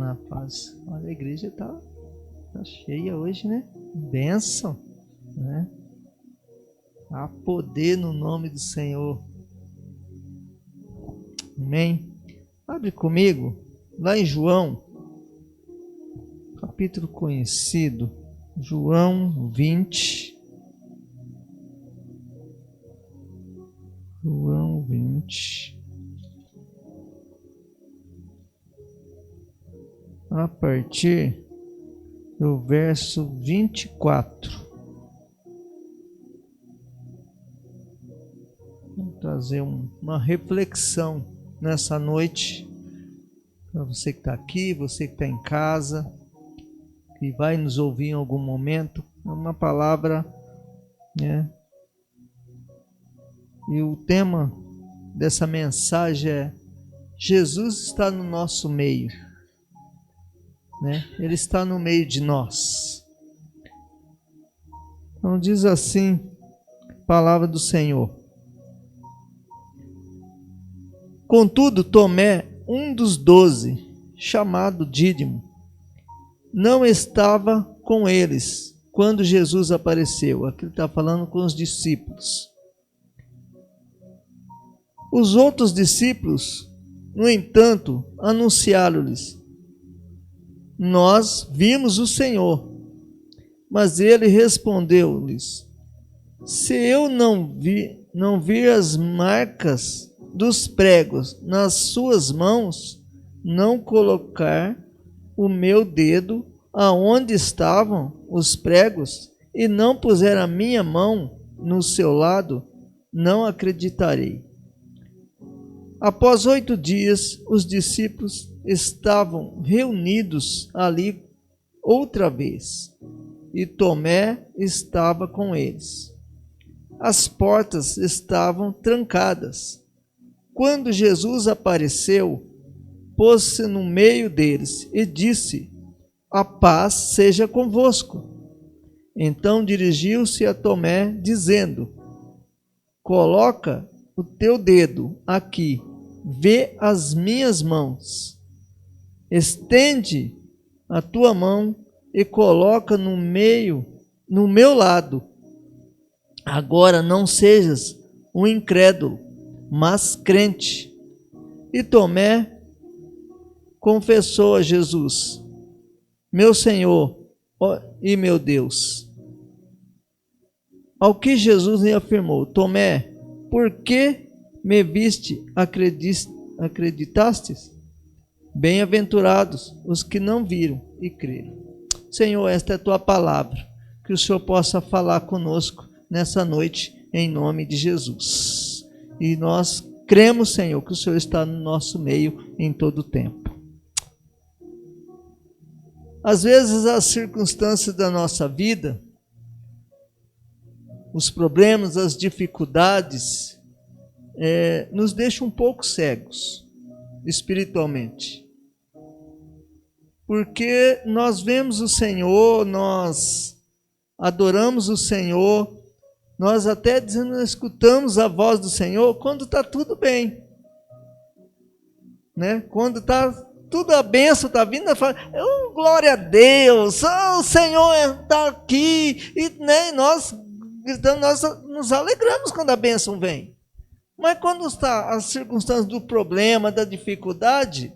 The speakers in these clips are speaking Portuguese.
na paz. Olha, a igreja tá cheia hoje, né? Bênção, né? Há poder no nome do Senhor. Amém? Abre comigo, lá em João, capítulo conhecido, João 20. João 20. A partir do verso 24. Vou trazer uma reflexão nessa noite para você que está aqui, você que está em casa, que vai nos ouvir em algum momento. É uma palavra, né? E o tema dessa mensagem é: Jesus está no nosso meio, né? Ele está no meio de nós. Então diz assim a palavra do Senhor: contudo, Tomé, um dos 12, chamado Dídimo, não estava com eles quando Jesus apareceu. Aqui ele está falando com os discípulos. Os outros discípulos, no entanto, anunciaram-lhes: nós vimos o Senhor. Mas ele respondeu-lhes: se eu não vir as marcas dos pregos nas suas mãos, não colocar o meu dedo aonde estavam os pregos, e não puser a minha mão no seu lado, não acreditarei. Após 8 dias, os discípulos estavam reunidos ali outra vez, e Tomé estava com eles. As portas estavam trancadas. Quando Jesus apareceu, pôs-se no meio deles e disse: a paz seja convosco. Então dirigiu-se a Tomé, dizendo: coloca o teu dedo aqui, vê as minhas mãos. Estende a tua mão e coloca no meu lado. Agora não sejas um incrédulo, mas crente. E Tomé confessou a Jesus: meu Senhor e meu Deus. Ao que Jesus lhe afirmou: Tomé, por que me viste, acreditastes? Bem-aventurados os que não viram e creram. Senhor, esta é a tua palavra, que o Senhor possa falar conosco nessa noite, em nome de Jesus. E nós cremos, Senhor, que o Senhor está no nosso meio em todo o tempo. Às vezes as circunstâncias da nossa vida, os problemas, as dificuldades, nos deixam um pouco cegos espiritualmente. Porque nós vemos o Senhor, nós adoramos o Senhor, nós até dizendo, escutamos a voz do Senhor quando está tudo bem, né? Quando está tudo, a bênção está vindo, fala, glória a Deus, o Senhor está aqui, e né, nós gritamos, nós nos alegramos quando a bênção vem. Mas quando está as circunstâncias do problema, da dificuldade,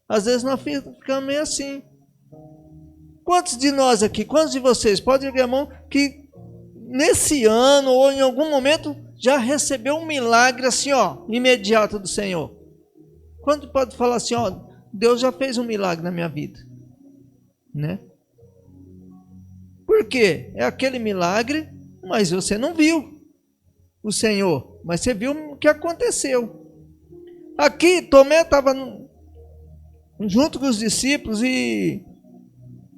às vezes nós ficamos meio assim. Quantos de nós aqui, quantos de vocês, pode erguer a mão, que nesse ano ou em algum momento já recebeu um milagre assim, imediato do Senhor? Quanto pode falar assim, Deus já fez um milagre na minha vida, né? Por quê? É aquele milagre, mas você não viu o Senhor, mas você viu o que aconteceu. Aqui, Tomé estava junto com os discípulos e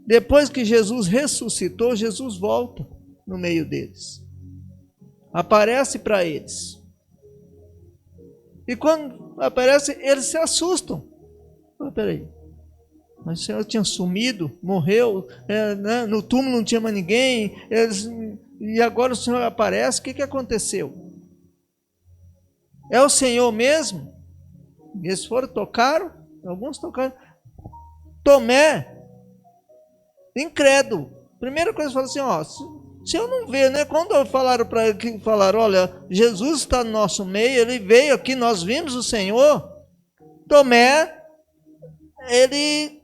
depois que Jesus ressuscitou, Jesus volta no meio deles. Aparece para eles. E quando aparece, eles se assustam. Peraí, mas o Senhor tinha sumido, morreu, né? No túmulo não tinha mais ninguém, e agora o Senhor aparece, o que aconteceu? É o Senhor mesmo? Eles foram, tocaram, alguns tocaram. Tomé, incrédulo. Primeira coisa, fala assim, ó, se eu não ver, né? Quando falaram para ele, que falaram, olha, Jesus está no nosso meio, ele veio aqui, nós vimos o Senhor. Tomé, ele,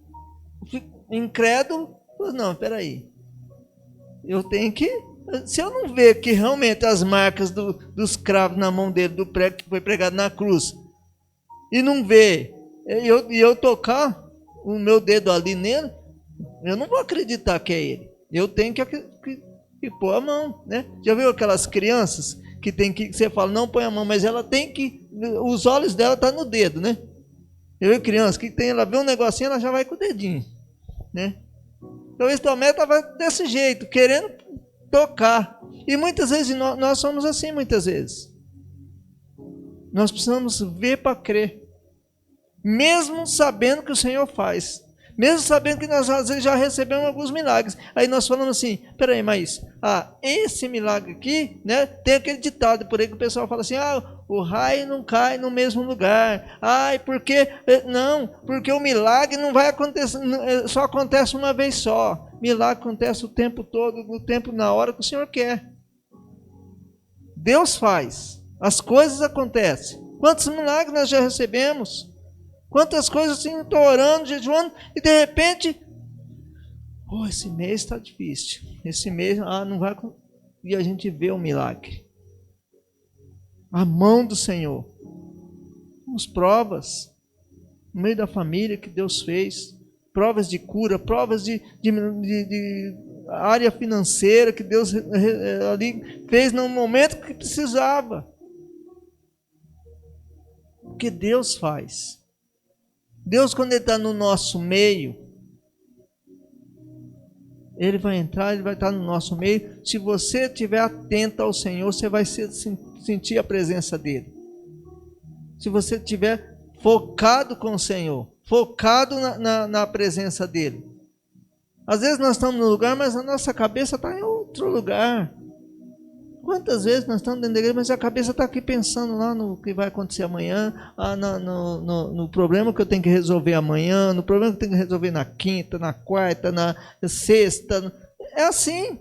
incrédulo, falou, não, peraí, eu tenho que, se eu não ver que realmente as marcas dos cravos na mão dele, do prego que foi pregado na cruz, e não ver, e eu tocar o meu dedo ali nele, eu não vou acreditar que é ele. Eu tenho que pôr a mão, né? Já viu aquelas crianças que tem que você fala, não põe a mão, mas ela tem que, os olhos dela tá no dedo, né? Eu vi criança que tem, ela vê um negocinho, ela já vai com o dedinho, né? Então esse Tomé estava desse jeito, querendo tocar. E muitas vezes nós somos assim, muitas vezes. Nós precisamos ver para crer. Mesmo sabendo que o Senhor faz. Mesmo sabendo que nós às vezes já recebemos alguns milagres. Aí nós falamos assim, peraí, mas esse milagre aqui, né? Tem aquele ditado por aí que o pessoal fala assim, o raio não cai no mesmo lugar. Porque não, porque o milagre não vai acontecer, só acontece uma vez só. Milagre acontece o tempo todo, no tempo, na hora que o Senhor quer. Deus faz, as coisas acontecem. Quantos milagres nós já recebemos? Quantas coisas assim, estou orando, jejuando, e de repente, esse mês está difícil. Esse mês, não vai. E a gente vê o milagre. A mão do Senhor. Temos provas no meio da família que Deus fez. Provas de cura, provas de área financeira que Deus ali fez no momento que precisava. Porque Deus faz. Deus, quando Ele está no nosso meio, Ele vai entrar, Ele vai estar no nosso meio. Se você estiver atento ao Senhor, você vai sentir a presença dEle. Se você estiver focado com o Senhor, focado na presença dEle. Às vezes nós estamos no lugar, mas a nossa cabeça está em outro lugar. Quantas vezes nós estamos dentro da igreja, mas a cabeça está aqui pensando lá no que vai acontecer amanhã, no problema que eu tenho que resolver amanhã, no problema que eu tenho que resolver na quinta, na quarta, na sexta. É assim.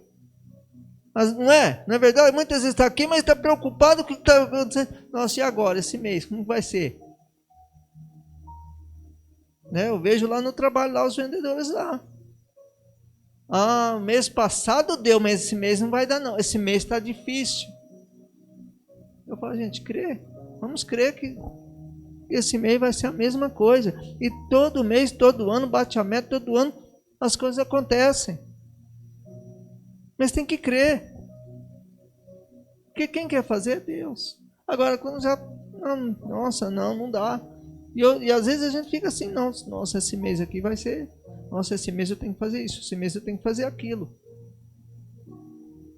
Mas não é? Não é verdade? Muitas vezes está aqui, mas está preocupado com o que está acontecendo. Nossa, e agora, esse mês, como vai ser? Né? Eu vejo lá no trabalho, lá os vendedores lá. Mês passado deu, mas esse mês não vai dar não. Esse mês está difícil. Eu falo, gente, crê. Vamos crer que esse mês vai ser a mesma coisa. E todo mês, todo ano, bate a meta, todo ano, as coisas acontecem. Mas tem que crer. Porque quem quer fazer é Deus. Agora, quando já... não dá. E às vezes a gente fica assim, nossa, esse mês aqui vai ser... Nossa, esse mês eu tenho que fazer isso, esse mês eu tenho que fazer aquilo.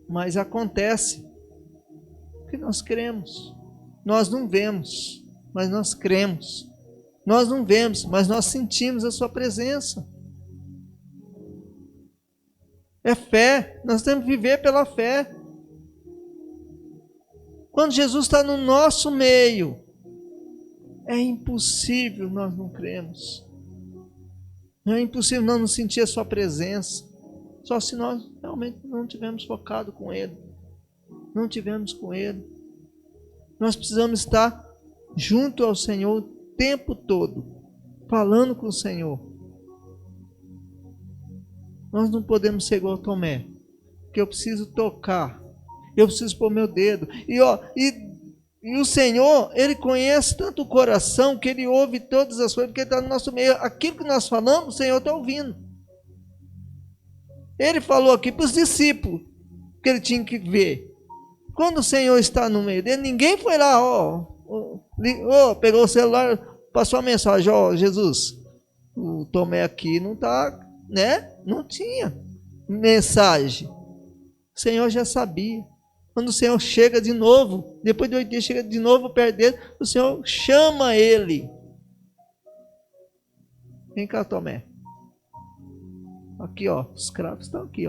Mas acontece que nós cremos. Nós não vemos, mas nós cremos. Nós não vemos, mas nós sentimos a sua presença. É fé, nós temos que viver pela fé. Quando Jesus está no nosso meio, é impossível nós não cremos. É impossível não sentir a sua presença. Só se nós realmente não tivermos focado com Ele. Não tivermos com Ele. Nós precisamos estar junto ao Senhor o tempo todo. Falando com o Senhor. Nós não podemos ser igual Tomé. Porque eu preciso tocar. Eu preciso pôr meu dedo. E o Senhor, Ele conhece tanto o coração, que Ele ouve todas as coisas, porque Ele está no nosso meio. Aquilo que nós falamos, o Senhor está ouvindo. Ele falou aqui para os discípulos, que Ele tinha que ver. Quando o Senhor está no meio dele, ninguém foi lá, pegou o celular, passou a mensagem, Jesus, o Tomé aqui não está, né? Não tinha mensagem. O Senhor já sabia. Quando o Senhor chega de novo, depois de 8 dias, chega de novo perto dele, o Senhor chama ele. Vem cá, Tomé. Aqui, os cravos estão aqui,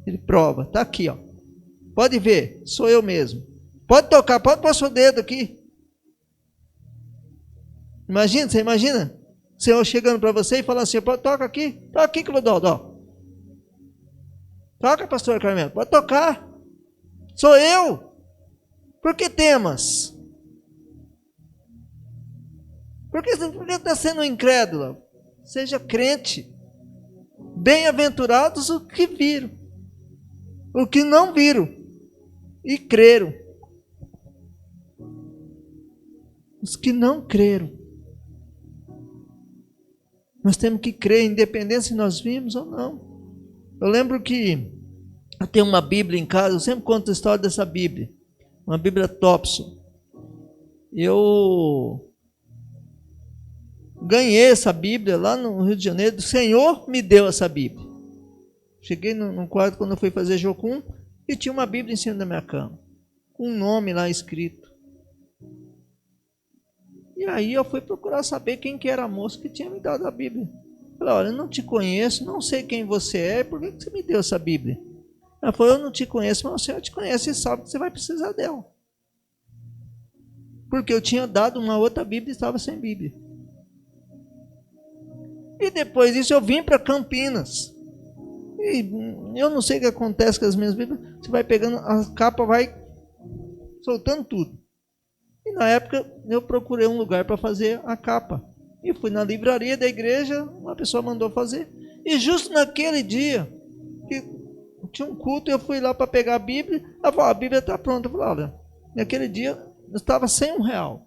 Ele prova, está aqui, Pode ver, sou eu mesmo. Pode tocar, pode pôr seu dedo aqui. Imagina, você imagina? O Senhor chegando para você e falando assim, toca aqui, Clodó. Toca, pastor Carmelo, pode tocar. Sou eu. Por que temas? Por que está sendo incrédula? Seja crente. Bem-aventurados os que viram, os que não viram e creram. Os que não creram. Nós temos que crer, independente se nós vimos ou não. Eu lembro que eu tenho uma Bíblia em casa, eu sempre conto a história dessa Bíblia. Uma Bíblia Thompson. Eu ganhei essa Bíblia lá no Rio de Janeiro. O Senhor me deu essa Bíblia. Cheguei no quarto quando eu fui fazer jocum e tinha uma Bíblia em cima da minha cama. Com um nome lá escrito. E aí eu fui procurar saber quem que era a moça que tinha me dado a Bíblia. Falei, olha, eu não te conheço, não sei quem você é, por que você me deu essa Bíblia? Ela falou, eu não te conheço, mas o Senhor te conhece e sabe que você vai precisar dela. Porque eu tinha dado uma outra Bíblia e estava sem Bíblia. E depois disso eu vim para Campinas. E eu não sei o que acontece com as minhas Bíblias. Você vai pegando, a capa vai soltando tudo. E na época eu procurei um lugar para fazer a capa. E fui na livraria da igreja, uma pessoa mandou fazer. E justo naquele dia, que tinha um culto, eu fui lá para pegar a Bíblia. Ela falou, a Bíblia está pronta. Eu falei, olha, naquele dia eu estava sem R$1.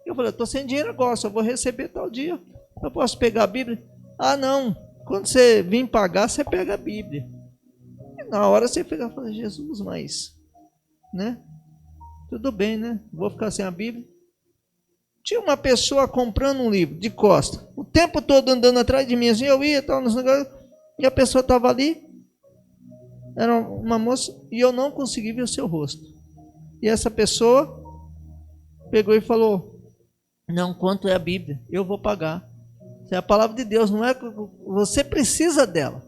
Eu falei, estou sem dinheiro agora, só vou receber tal dia. Eu posso pegar a Bíblia? Ah, não. Quando você vir pagar, você pega a Bíblia. E na hora você pega e fala, Jesus, mas, né? Tudo bem, né? Vou ficar sem a Bíblia. Tinha uma pessoa comprando um livro de costa. O tempo todo andando atrás de mim, assim, eu ia, tal, nos negócios, e a pessoa estava ali. Era uma moça, e eu não consegui ver o seu rosto. E essa pessoa pegou e falou, não, quanto é a Bíblia? Eu vou pagar. É a palavra de Deus, não é? Você precisa dela.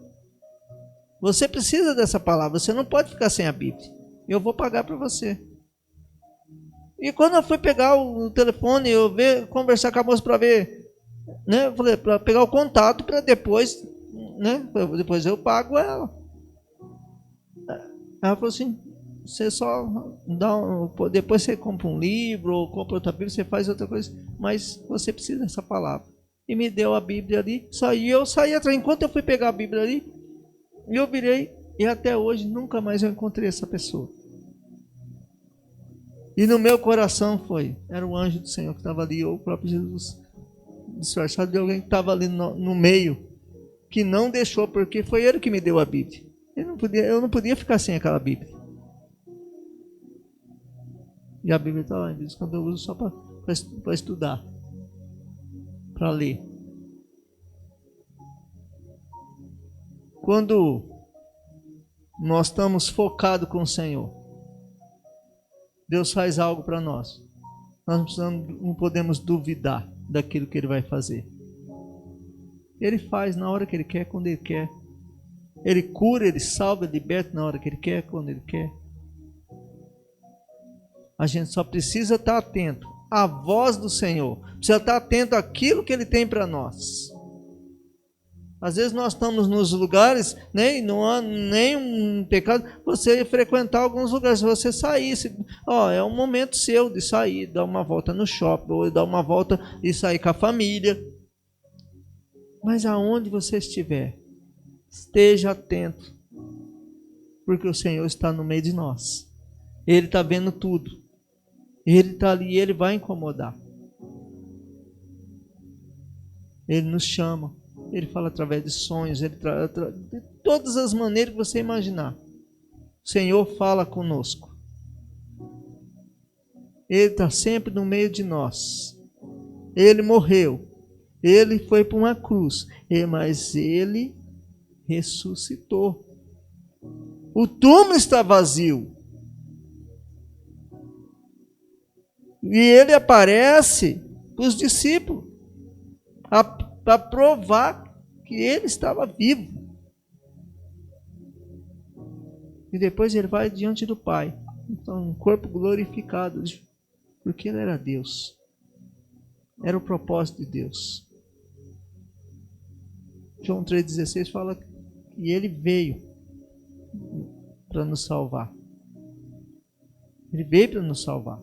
Você precisa dessa palavra. Você não pode ficar sem a Bíblia. Eu vou pagar para você. E quando eu fui pegar o telefone, conversar com a moça para ver, né? Eu falei, para pegar o contato para depois, né? Depois eu pago ela. Ela falou assim, você só dá depois você compra um livro ou compra outra Bíblia, você faz outra coisa, mas você precisa dessa palavra. E me deu a Bíblia ali, eu saí atrás. Enquanto eu fui pegar a Bíblia ali, eu virei e até hoje nunca mais eu encontrei essa pessoa. E no meu coração era o anjo do Senhor que estava ali, ou o próprio Jesus, disfarçado de alguém que estava ali no meio, que não deixou, porque foi ele que me deu a Bíblia. Eu não podia ficar sem aquela Bíblia. E a Bíblia está lá, diz quando eu uso só para estudar, para ler. Quando nós estamos focados com o Senhor, Deus faz algo para nós. Nós não podemos duvidar daquilo que Ele vai fazer. Ele faz na hora que Ele quer, quando Ele quer. Ele cura, Ele salva, Ele liberta na hora que Ele quer, quando Ele quer. A gente só precisa estar atento à voz do Senhor. Precisa estar atento àquilo que Ele tem para nós. Às vezes nós estamos nos lugares, né, e não há nenhum pecado você frequentar alguns lugares. Se você sair, é um momento seu de sair, dar uma volta no shopping, ou dar uma volta e sair com a família. Mas aonde você estiver, esteja atento, porque o Senhor está no meio de nós. Ele está vendo tudo. Ele está ali, Ele vai incomodar. Ele nos chama. Ele fala através de sonhos, de todas as maneiras que você imaginar. O Senhor fala conosco. Ele está sempre no meio de nós. Ele morreu. Ele foi para uma cruz. Mas Ele ressuscitou. O túmulo está vazio. E Ele aparece para os discípulos. Para provar que Ele estava vivo. E depois Ele vai diante do Pai. Então, um corpo glorificado. Porque Ele era Deus. Era o propósito de Deus. João 3,16 fala que ele veio para nos salvar. Ele veio para nos salvar.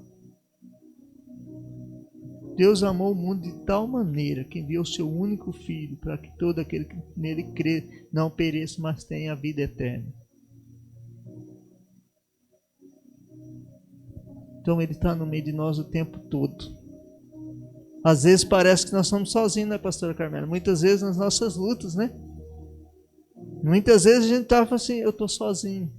Deus amou o mundo de tal maneira que enviou o seu único Filho para que todo aquele que nele crê não pereça, mas tenha a vida eterna. Então Ele está no meio de nós o tempo todo. Às vezes parece que nós somos sozinhos, né, pastora Carmela? Muitas vezes nas nossas lutas, né? Muitas vezes a gente está assim, eu estou sozinho.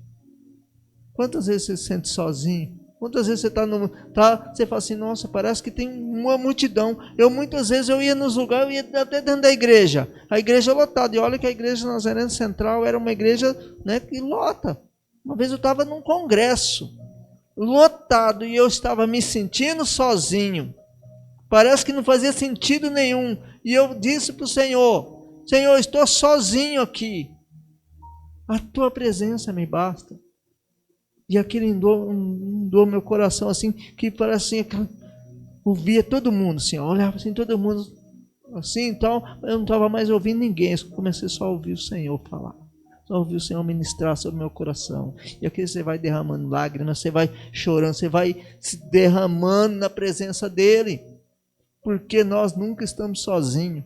Quantas vezes você se sente sozinho? Quantas vezes você você fala assim, nossa, parece que tem uma multidão. Muitas vezes eu ia nos lugares, eu ia até dentro da igreja. A igreja lotada. E olha que a igreja Nazareno Central era uma igreja, né, que lota. Uma vez eu estava num congresso, lotado, e eu estava me sentindo sozinho. Parece que não fazia sentido nenhum. E eu disse para o Senhor, Senhor, estou sozinho aqui. A tua presença me basta. E aquilo inundou meu coração, assim, que parece assim, ouvia todo mundo, assim, olhava assim, todo mundo, assim, então, eu não estava mais ouvindo ninguém, eu comecei só a ouvir o Senhor falar, só ouvir o Senhor ministrar sobre o meu coração, e aqui você vai derramando lágrimas, você vai chorando, você vai se derramando na presença dEle, porque nós nunca estamos sozinhos.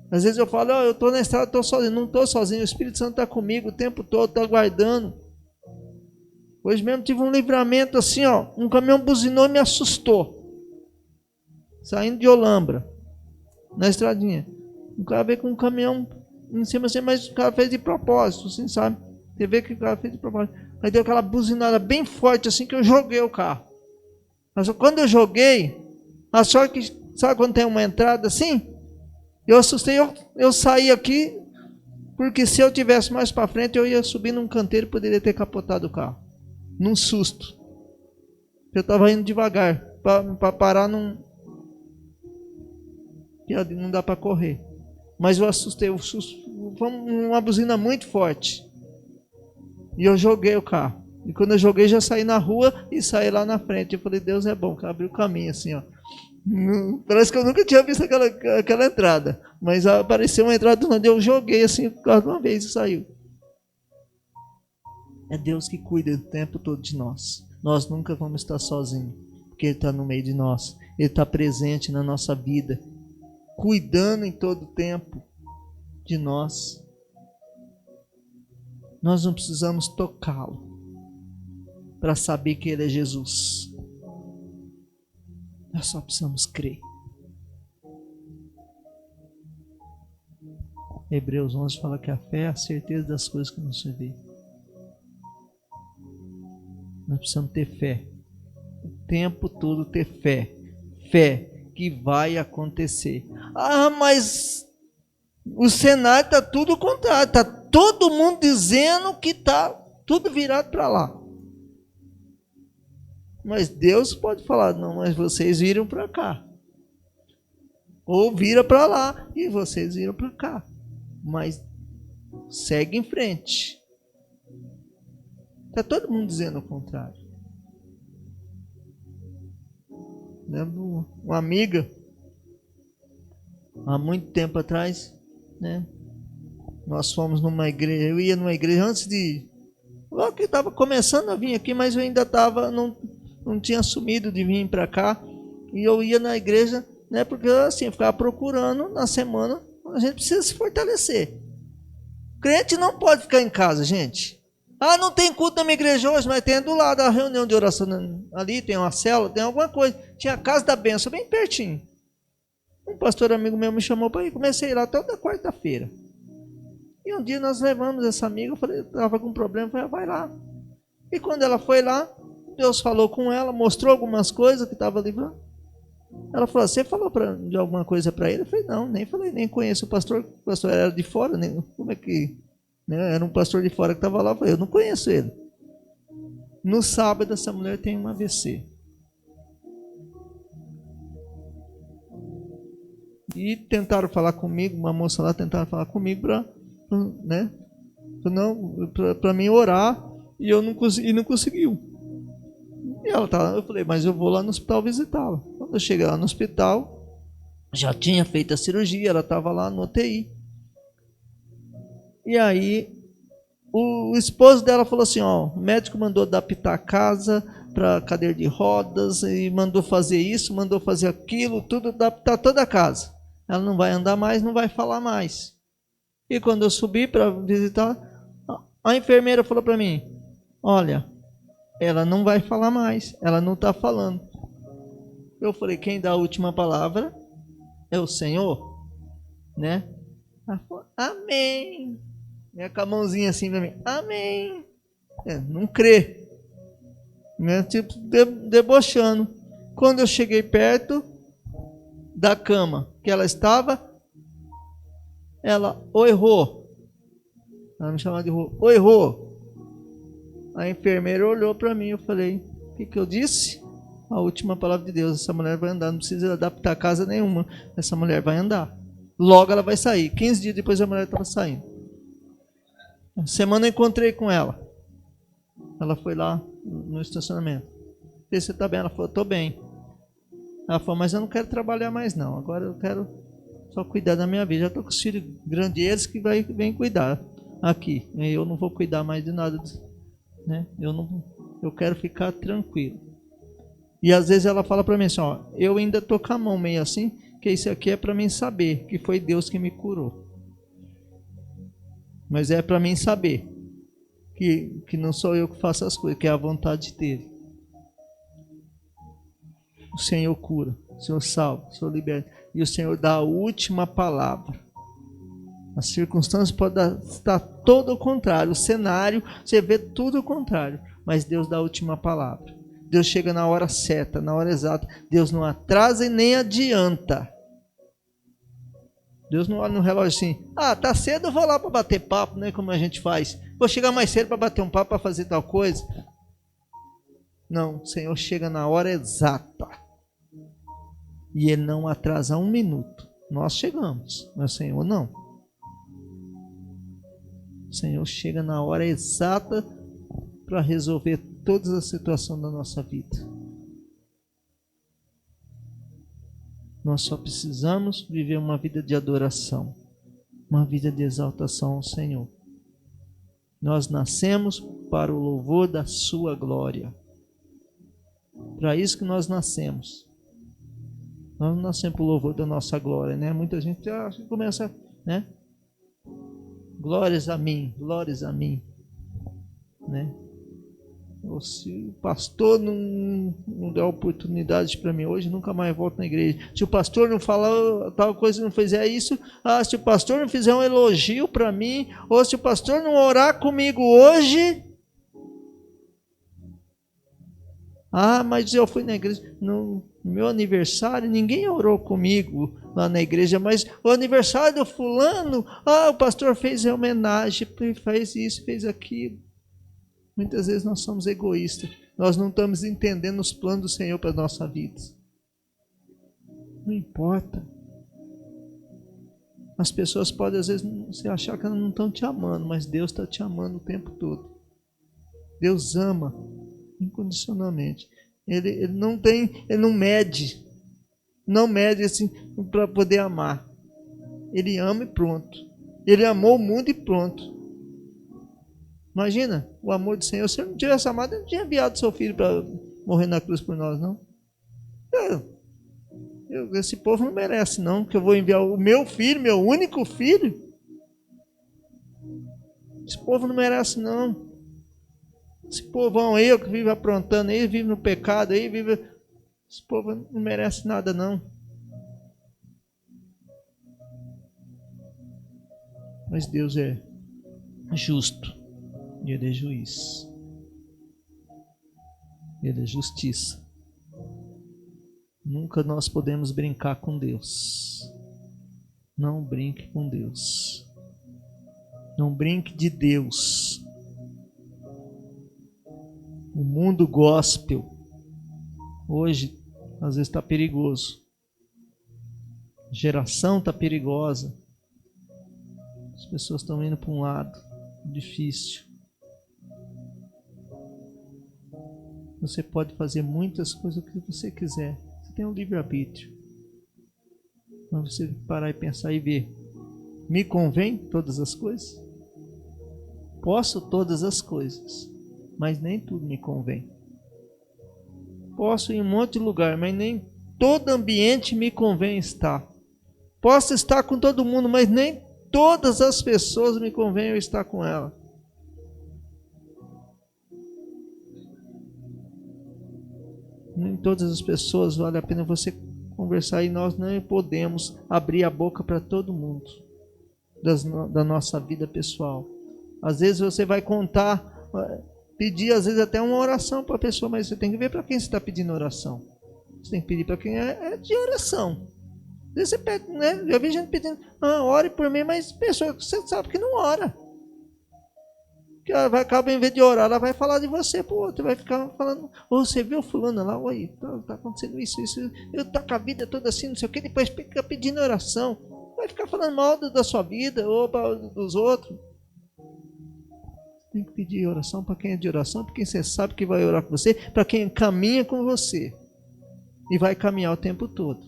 Às vezes eu falo, eu estou na estrada, estou sozinho, não estou sozinho, o Espírito Santo está comigo o tempo todo, está guardando. Hoje mesmo tive um livramento assim, ó, um caminhão buzinou e me assustou. Saindo de Olambra, na estradinha. Um cara veio com um caminhão em cima assim, mas o cara fez de propósito, assim, sabe? Você vê que o cara fez de propósito. Aí deu aquela buzinada bem forte assim que eu joguei o carro. Mas quando eu joguei, a sorte que, sabe quando tem uma entrada assim? Eu assustei, eu saí aqui, porque se eu tivesse mais para frente, eu ia subir num canteiro e poderia ter capotado o carro. Num susto. Eu estava indo devagar para parar num. Não dá para correr. Mas eu assustei. O susto foi uma buzina muito forte. E eu joguei o carro. E quando eu joguei, já saí na rua e saí lá na frente. Eu falei, Deus é bom, que abriu o caminho assim, ó. Parece que eu nunca tinha visto aquela entrada. Mas apareceu uma entrada onde eu joguei assim o carro de uma vez e saiu. É Deus que cuida o tempo todo de nós. Nós nunca vamos estar sozinhos, porque Ele está no meio de nós. Ele está presente na nossa vida, cuidando em todo o tempo de nós. Nós não precisamos tocá-lo para saber que Ele é Jesus. Nós só precisamos crer. Hebreus 11 fala que a fé é a certeza das coisas que não se vê. Nós precisamos ter fé. O tempo todo ter fé. Fé que vai acontecer. Ah, mas o cenário está tudo contrário. Está todo mundo dizendo que está tudo virado para lá. Mas Deus pode falar, não, mas vocês viram para cá. Ou vira para lá e vocês viram para cá. Mas segue em frente. Está todo mundo dizendo o contrário. Lembro uma amiga, há muito tempo atrás, né? Nós fomos numa igreja, eu ia numa igreja antes de... Logo que estava começando a vir aqui, mas eu ainda estava, não tinha assumido de vir para cá. E eu ia na igreja, né? Porque assim, eu ficava procurando na semana, a gente precisa se fortalecer. O crente não pode ficar em casa, gente. Ah, não tem culto na minha igreja hoje, mas tem do lado a reunião de oração ali, tem uma célula, tem alguma coisa. Tinha a casa da bênção, bem pertinho. Um pastor amigo meu me chamou para ir, comecei a ir lá toda quarta-feira. E um dia nós levamos essa amiga, eu falei, estava com um problema, eu falei, vai lá. E quando ela foi lá, Deus falou com ela, mostrou algumas coisas que estava livrando. Ela falou, você falou de alguma coisa para ele? Eu falei, não, nem falei, nem conheço o pastor era de fora, nem, como é que... Né? Era um pastor de fora que estava lá, eu falei, eu não conheço ele. No sábado, essa mulher tem um AVC. E tentaram falar comigo, uma moça lá tentaram falar comigo para mim orar, e eu não consegui, e não conseguiu. E ela eu falei, mas eu vou lá no hospital visitá-la. Quando eu cheguei lá no hospital, já tinha feito a cirurgia, ela estava lá no UTI. E aí o esposo dela falou assim, ó, o médico mandou adaptar a casa para cadeira de rodas e mandou fazer isso, mandou fazer aquilo, tudo, adaptar toda a casa. Ela não vai andar mais, não vai falar mais. E quando eu subi para visitar, a enfermeira falou para mim, olha, ela não vai falar mais, ela não está falando. Eu falei, quem dá a última palavra é o Senhor, né? Ela falou, amém. Com a mãozinha assim para mim, amém. Não crê, né? Tipo, debochando. Quando eu cheguei perto da cama que ela estava, ela, oi Rô. Ela me chamava de Rô. Oi Rô. A enfermeira olhou para mim, eu falei, o que eu disse? A última palavra de Deus, essa mulher vai andar, não precisa adaptar a casa nenhuma, essa mulher vai andar. Logo ela vai sair. 15 dias depois a mulher estava saindo. Semana eu encontrei com ela. Ela foi lá no estacionamento. Você está bem? Ela falou, estou bem. Ela falou, mas eu não quero trabalhar mais não. Agora eu quero só cuidar da minha vida. Já estou com os filhos grandes, eles que vêm cuidar aqui. Eu não vou cuidar mais de nada, né? Eu quero ficar tranquilo. E às vezes ela fala para mim assim, ó, eu ainda estou com a mão meio assim, que isso aqui é para mim saber que foi Deus que me curou. Mas é para mim saber que não sou eu que faço as coisas, que é a vontade dele. O Senhor cura, o Senhor salva, o Senhor liberta. E o Senhor dá a última palavra. As circunstâncias podem estar todo o contrário. O cenário, você vê tudo o contrário. Mas Deus dá a última palavra. Deus chega na hora certa, na hora exata. Deus não atrasa e nem adianta. Deus não olha no relógio assim, tá cedo, eu vou lá para bater papo, né? Como a gente faz. Vou chegar mais cedo para bater um papo, para fazer tal coisa. Não, o Senhor chega na hora exata. E Ele não atrasa um minuto. Nós chegamos, mas o Senhor não. O Senhor chega na hora exata para resolver todas as situações da nossa vida. Nós só precisamos viver uma vida de adoração, uma vida de exaltação ao Senhor. Nós nascemos para o louvor da sua glória. Para isso que nós nascemos. Nós não nascemos para o louvor da nossa glória, né? Muita gente começa, né? Glórias a mim, né? Ou se o pastor não der oportunidade para mim hoje, nunca mais volto na igreja. Se o pastor não falar tal coisa, não fizer isso, se o pastor não fizer um elogio para mim, ou se o pastor não orar comigo hoje, mas eu fui na igreja, no meu aniversário, ninguém orou comigo lá na igreja, mas o aniversário do fulano, o pastor fez homenagem, fez isso, fez aquilo. Muitas vezes nós somos egoístas. Nós não estamos entendendo os planos do Senhor para a nossa vida. Não importa. As pessoas podem às vezes se achar que elas não estão te amando, mas Deus está te amando o tempo todo. Deus ama incondicionalmente. Ele não mede. Não mede assim para poder amar. Ele ama e pronto. Ele amou o mundo e pronto. Imagina o amor do Senhor. Se ele não tivesse amado, ele não tinha enviado seu filho para morrer na cruz por nós, não. Esse povo não merece, não, que eu vou enviar o meu filho, meu único filho. Esse povo não merece, não. Esse povão aí, que vive aprontando aí, vive no pecado aí, esse povo não merece nada, não. Mas Deus é justo. E Ele é juiz. Ele é justiça. Nunca nós podemos brincar com Deus. Não brinque com Deus. Não brinque de Deus. O mundo gospel hoje às vezes está perigoso. A geração está perigosa. As pessoas estão indo para um lado difícil. Você pode fazer muitas coisas que você quiser. Você tem um livre-arbítrio. Mas você parar e pensar e ver. Me convém todas as coisas? Posso todas as coisas, mas nem tudo me convém. Posso ir em um monte de lugar, mas nem todo ambiente me convém estar. Posso estar com todo mundo, mas nem todas as pessoas me convém eu estar com ela. Nem todas as pessoas vale a pena você conversar, e nós não podemos abrir a boca para todo mundo da nossa vida pessoal. Às vezes você vai contar, pedir às vezes até uma oração para a pessoa, mas você tem que ver para quem você está pedindo oração. Você tem que pedir para quem é de oração. Às vezes você pede, né? Eu vi gente pedindo, ore por mim, mas pessoa que você sabe que não ora. Que ela vai acabar, em vez de orar, ela vai falar de você pro outro, vai ficar falando, você viu fulano lá, oi, tá acontecendo isso, eu tô com a vida toda assim, não sei o que, depois fica pedindo oração, vai ficar falando mal da sua vida, ou dos outros. Tem que pedir oração para quem é de oração, para quem você sabe que vai orar com você, para quem caminha com você, e vai caminhar o tempo todo.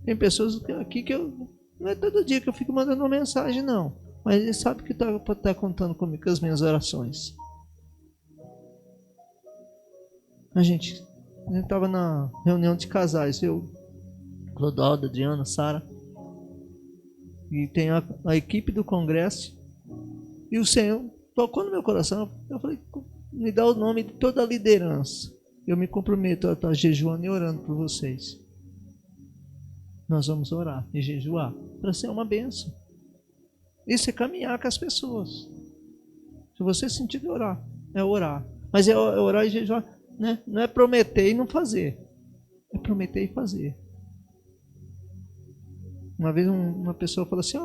Tem pessoas aqui que não é todo dia que eu fico mandando uma mensagem, não. Mas ele sabe que está contando comigo, com as minhas orações. A gente estava na reunião de casais, eu, Clodoaldo, Adriana, Sara, e tem a equipe do congresso, e o Senhor tocou no meu coração. Eu falei, me dá o nome de toda a liderança. Eu me comprometo a estar jejuando e orando por vocês. Nós vamos orar e jejuar para ser uma bênção. Isso é caminhar com as pessoas. Se você sentir de orar, é orar. Mas é orar e jejuar, né? Não é prometer e não fazer. É prometer e fazer. Uma vez uma pessoa falou assim,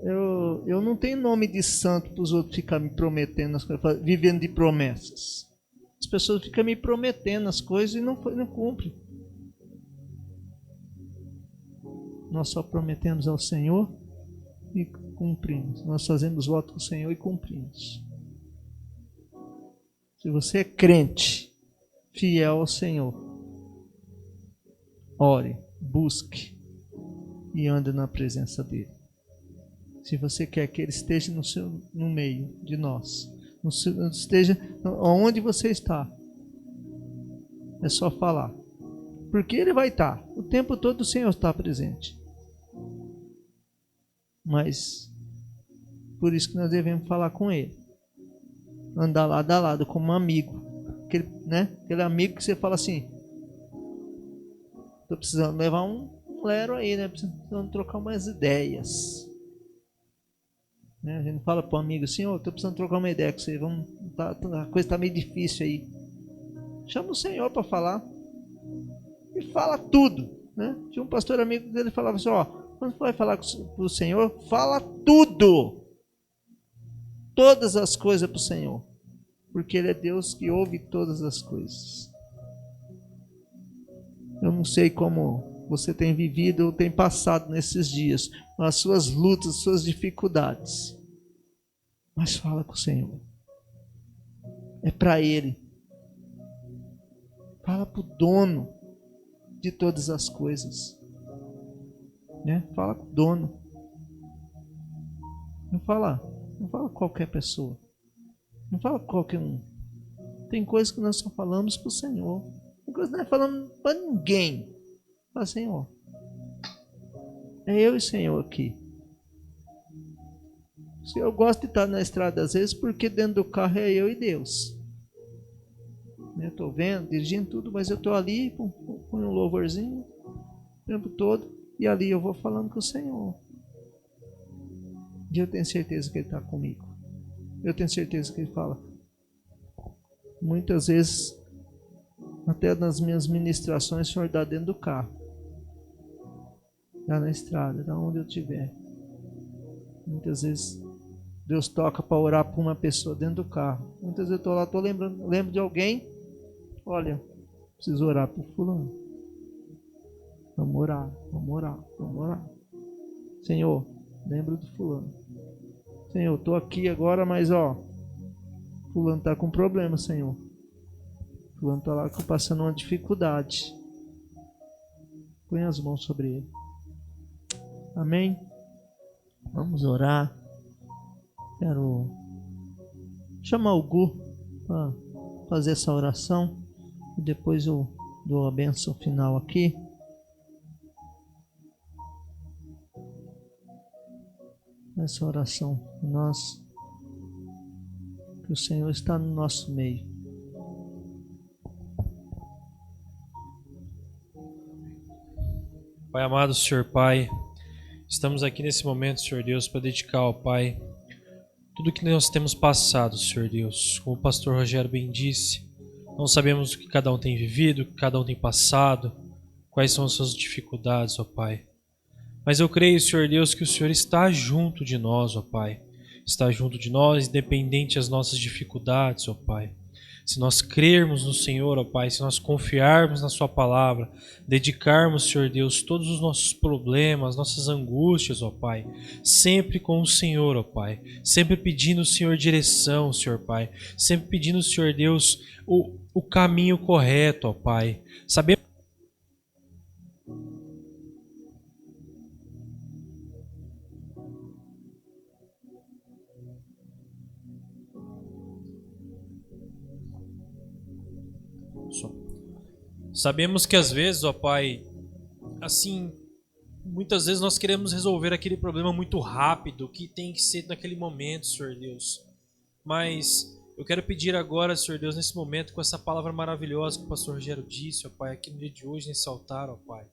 eu não tenho nome de santo para os outros ficarem me prometendo as coisas, vivendo de promessas. As pessoas ficam me prometendo as coisas e não cumprem. Nós só prometemos ao Senhor e cumprimos. Nós fazemos voto ao Senhor e cumprimos. Se você é crente, fiel ao Senhor, ore, busque e ande na presença dEle. Se você quer que Ele esteja no meio de nós, esteja onde você está, é só falar. Porque Ele vai estar. O tempo todo o Senhor está presente. Mas, por isso que nós devemos falar com Ele. Andar lado a lado como um amigo. Aquele amigo que você fala assim, estou precisando levar um lero aí, né? Precisando trocar umas ideias. A gente fala para o amigo assim, estou precisando trocar uma ideia com você. A coisa está meio difícil aí. Chama o Senhor para falar. E fala tudo, né? Tinha um pastor amigo dele que falava assim, quando você vai falar com o Senhor, fala tudo. Todas as coisas para o Senhor. Porque Ele é Deus que ouve todas as coisas. Eu não sei como você tem vivido ou tem passado nesses dias, as suas lutas, as suas dificuldades. Mas fala com o Senhor. É para Ele. Fala para o dono de todas as coisas, né? Fala com o dono. Não fala qualquer pessoa. Não fala qualquer um. Tem coisas que nós só falamos para o Senhor. Tem coisas que nós não falamos para ninguém. Fala, Senhor, é eu e o Senhor aqui. Eu gosto de estar na estrada às vezes porque dentro do carro é eu e Deus. Eu estou vendo, dirigindo tudo, mas eu estou ali com um louvorzinho o tempo todo, e ali eu vou falando com o Senhor. E eu tenho certeza que Ele está comigo. Eu tenho certeza que Ele fala. Muitas vezes, até nas minhas ministrações, o Senhor está dentro do carro. Está na estrada, está onde eu estiver. Muitas vezes, Deus toca para orar por uma pessoa dentro do carro. Muitas vezes eu estou lá, lembro de alguém. Olha, preciso orar por fulano. Vamos orar. Senhor, lembra do fulano. Senhor, estou aqui agora, mas fulano está com problema, Senhor. Fulano está lá passando uma dificuldade. Põe as mãos sobre ele. Amém? Vamos orar. Quero chamar o Gu para fazer essa oração e depois eu dou a bênção final aqui. Essa oração, que o Senhor está no nosso meio. Pai amado, Senhor Pai, estamos aqui nesse momento, Senhor Deus, para dedicar ao Pai tudo que nós temos passado, Senhor Deus. Como o pastor Rogério bem disse, não sabemos o que cada um tem vivido, o que cada um tem passado, quais são as suas dificuldades, ó Pai. Mas eu creio, Senhor Deus, que o Senhor está junto de nós, ó Pai. Está junto de nós, independente das nossas dificuldades, ó Pai. Se nós crermos no Senhor, ó Pai, se nós confiarmos na Sua palavra, dedicarmos, Senhor Deus, todos os nossos problemas, nossas angústias, ó Pai, sempre com o Senhor, ó Pai, sempre pedindo, Senhor, direção, Senhor Pai, sempre pedindo, Senhor Deus, o caminho correto, ó Pai. Sabemos Sabemos que às vezes, ó Pai, assim, muitas vezes nós queremos resolver aquele problema muito rápido, que tem que ser naquele momento, Senhor Deus. Mas eu quero pedir agora, Senhor Deus, nesse momento, com essa palavra maravilhosa que o pastor Rogério disse, ó Pai, aqui no dia de hoje, nesse altar, ó Pai.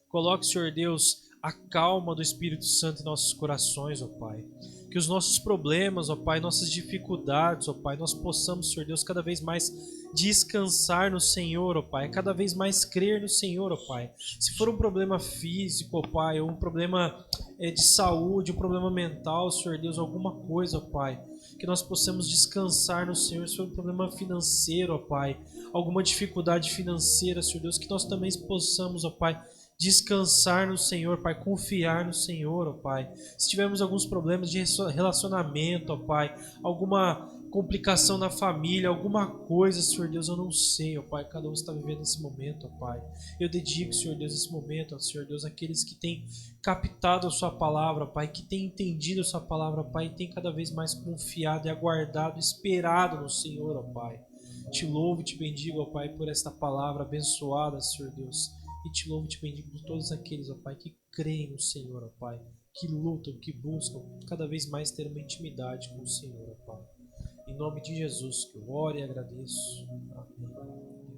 Coloque, Senhor Deus, a calma do Espírito Santo em nossos corações, ó Pai. Que os nossos problemas, ó Pai, nossas dificuldades, ó Pai, nós possamos, Senhor Deus, cada vez mais descansar no Senhor, ó Pai. Cada vez mais crer no Senhor, ó Pai. Se for um problema físico, ó Pai, ou um problema de saúde, um problema mental, Senhor Deus, alguma coisa, ó Pai, que nós possamos descansar no Senhor. Se for um problema financeiro, ó Pai, alguma dificuldade financeira, Senhor Deus, que nós também possamos, ó Pai, descansar no Senhor, Pai, confiar no Senhor, ó Pai. Se tivermos alguns problemas de relacionamento, ó Pai, alguma complicação na família, alguma coisa, Senhor Deus, eu não sei, ó Pai, cada um está vivendo esse momento, ó Pai. Eu dedico, Senhor Deus, esse momento, ó Senhor Deus, àqueles que têm captado a Sua palavra, Pai, que têm entendido a Sua palavra, Pai, e têm cada vez mais confiado e aguardado, esperado no Senhor, ó Pai. Te louvo e te bendigo, ó Pai, por esta palavra abençoada, Senhor Deus. E te louvo e te bendigo por todos aqueles, ó Pai, que creem no Senhor, ó Pai, que lutam, que buscam cada vez mais ter uma intimidade com o Senhor, ó Pai. Em nome de Jesus, que eu oro e agradeço. Amém.